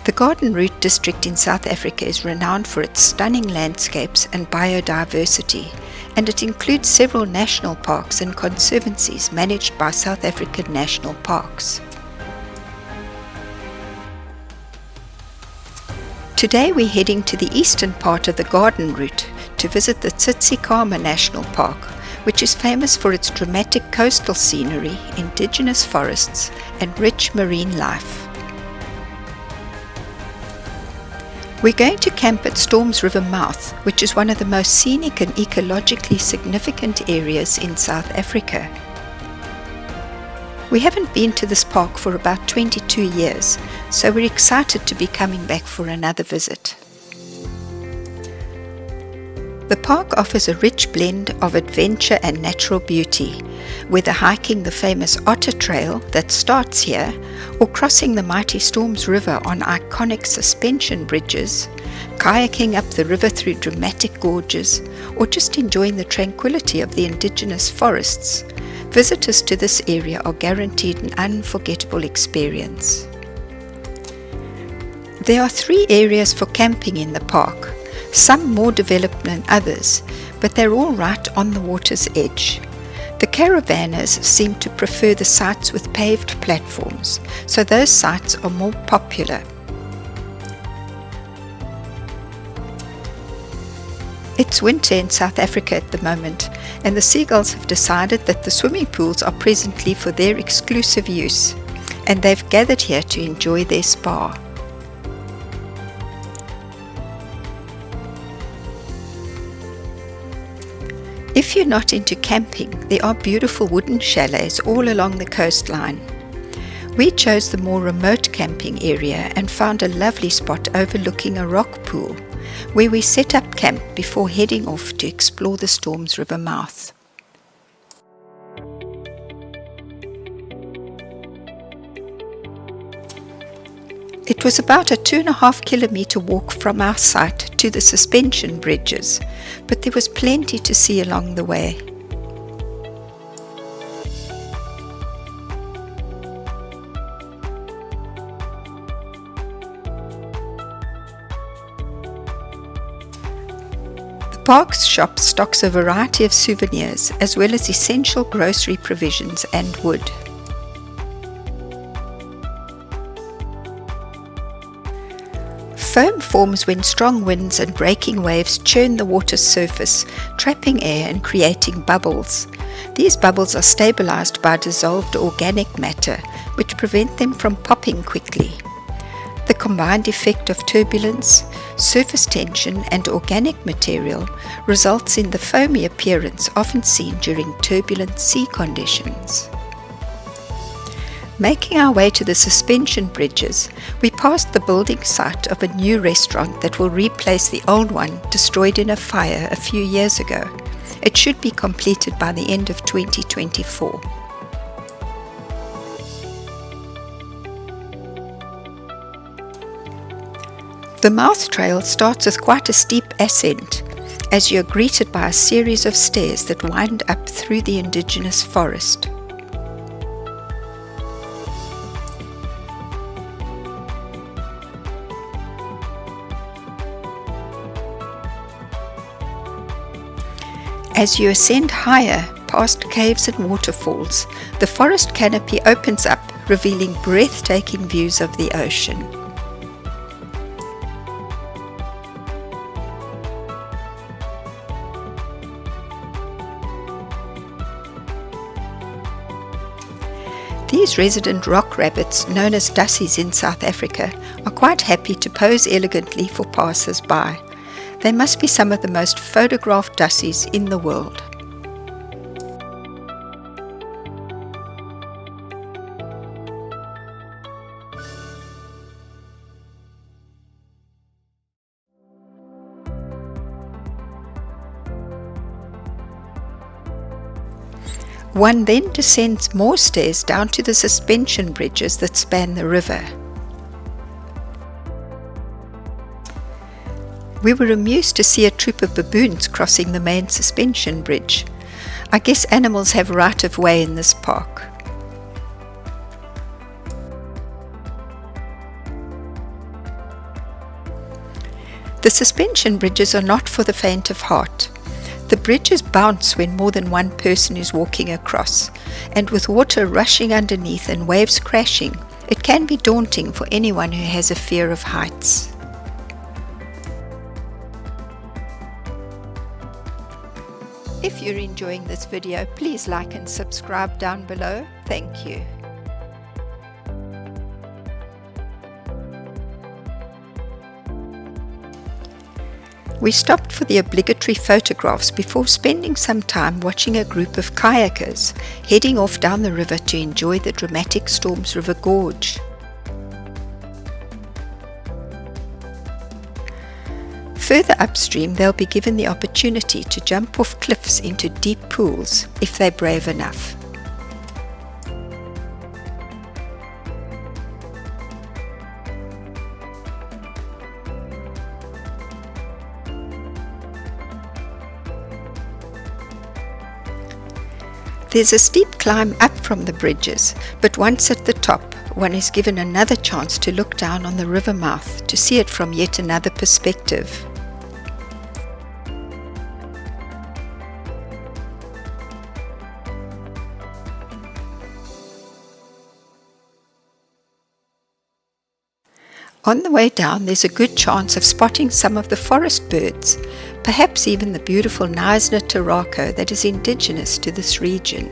The Garden Route district in South Africa is renowned for its stunning landscapes and biodiversity, and it includes several national parks and conservancies managed by South African National Parks. Today we're heading to the eastern part of the Garden Route to visit the Tsitsikamma National Park, which is famous for its dramatic coastal scenery, indigenous forests, and rich marine life. We're going to camp at Storms River mouth, which is one of the most scenic and ecologically significant areas in South Africa. We haven't been to this park for about 22 years, so we're excited to be coming back for another visit. The park offers a rich blend of adventure and natural beauty, whether hiking the famous Otter Trail that starts here, or crossing the mighty Storms River on iconic suspension bridges, kayaking up the river through dramatic gorges, or just enjoying the tranquility of the indigenous forests. Visitors to this area are guaranteed an unforgettable experience. There are 3 areas for camping in the park, some more developed than others, but they're all right on the water's edge. The caravanners seem to prefer the sites with paved platforms, so those sites are more popular. It's winter in South Africa at the moment, and the seagulls have decided that the swimming pools are presently for their exclusive use, and they've gathered here to enjoy their spa. If you're not into camping, there are beautiful wooden chalets all along the coastline. We chose the more remote camping area and found a lovely spot overlooking a rock pool, where we set up camp before heading off to explore the Storms River mouth. It was about a 2.5 kilometre walk from our site to the suspension bridges, but there was plenty to see along the way. The park's shop stocks a variety of souvenirs as well as essential grocery provisions and wood. Foam forms when strong winds and breaking waves churn the water's surface, trapping air and creating bubbles. These bubbles are stabilized by dissolved organic matter, which prevent them from popping quickly. The combined effect of turbulence, surface tension and organic material results in the foamy appearance often seen during turbulent sea conditions. Making our way to the suspension bridges, we passed the building site of a new restaurant that will replace the old one destroyed in a fire a few years ago. It should be completed by the end of 2024. The mouth trail starts with quite a steep ascent, as you are greeted by a series of stairs that wind up through the indigenous forest. As you ascend higher, past caves and waterfalls, the forest canopy opens up, revealing breathtaking views of the ocean. These resident rock rabbits, known as dussies in South Africa, are quite happy to pose elegantly for passers-by. They must be some of the most photographed dussies in the world. One then descends more stairs down to the suspension bridges that span the river. We were amused to see a troop of baboons crossing the main suspension bridge. I guess animals have right of way in this park. The suspension bridges are not for the faint of heart. The bridges bounce when more than one person is walking across, and with water rushing underneath and waves crashing, it can be daunting for anyone who has a fear of heights. If you're enjoying this video, please like and subscribe down below. Thank you. We stopped for the obligatory photographs before spending some time watching a group of kayakers heading off down the river to enjoy the dramatic Storms River Gorge. Further upstream, they'll be given the opportunity to jump off cliffs into deep pools if they're brave enough. There's a steep climb up from the bridges, but once at the top, one is given another chance to look down on the river mouth to see it from yet another perspective. On the way down, there's a good chance of spotting some of the forest birds, perhaps even the beautiful Neisner taraco that is indigenous to this region.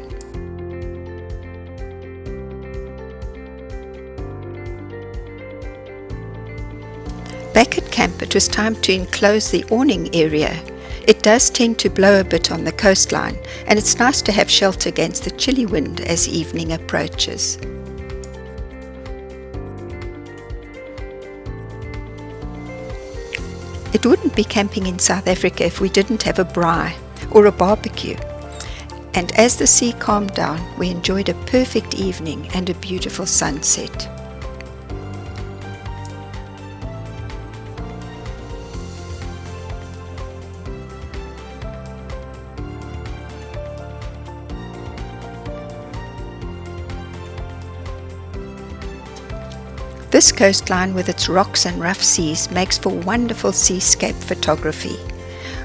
Back at camp, it was time to enclose the awning area. It does tend to blow a bit on the coastline, and it's nice to have shelter against the chilly wind as evening approaches. It wouldn't be camping in South Africa if we didn't have a braai or a barbecue. And as the sea calmed down, we enjoyed a perfect evening and a beautiful sunset. This coastline with its rocks and rough seas makes for wonderful seascape photography.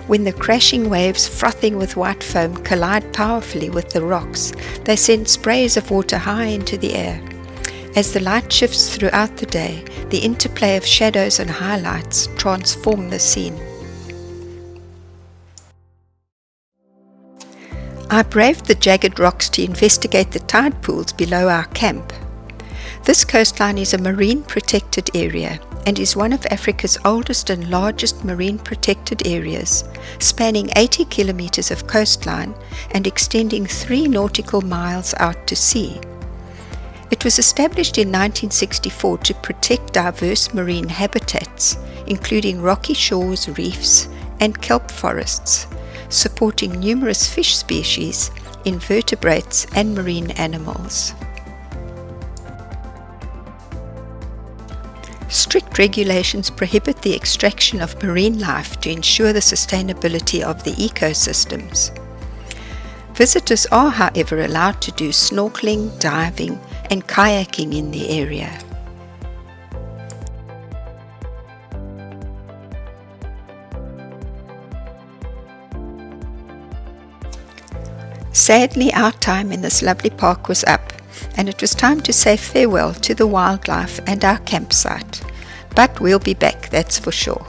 When the crashing waves frothing with white foam collide powerfully with the rocks, they send sprays of water high into the air. As the light shifts throughout the day, the interplay of shadows and highlights transform the scene. I braved the jagged rocks to investigate the tide pools below our camp. This coastline is a marine protected area and is one of Africa's oldest and largest marine protected areas, spanning 80 kilometers of coastline and extending 3 nautical miles out to sea. It was established in 1964 to protect diverse marine habitats, including rocky shores, reefs, and kelp forests, supporting numerous fish species, invertebrates, and marine animals. Strict regulations prohibit the extraction of marine life to ensure the sustainability of the ecosystems. Visitors are, however, allowed to do snorkeling, diving, and kayaking in the area. Sadly, our time in this lovely park was up, and it was time to say farewell to the wildlife and our campsite. But we'll be back, that's for sure.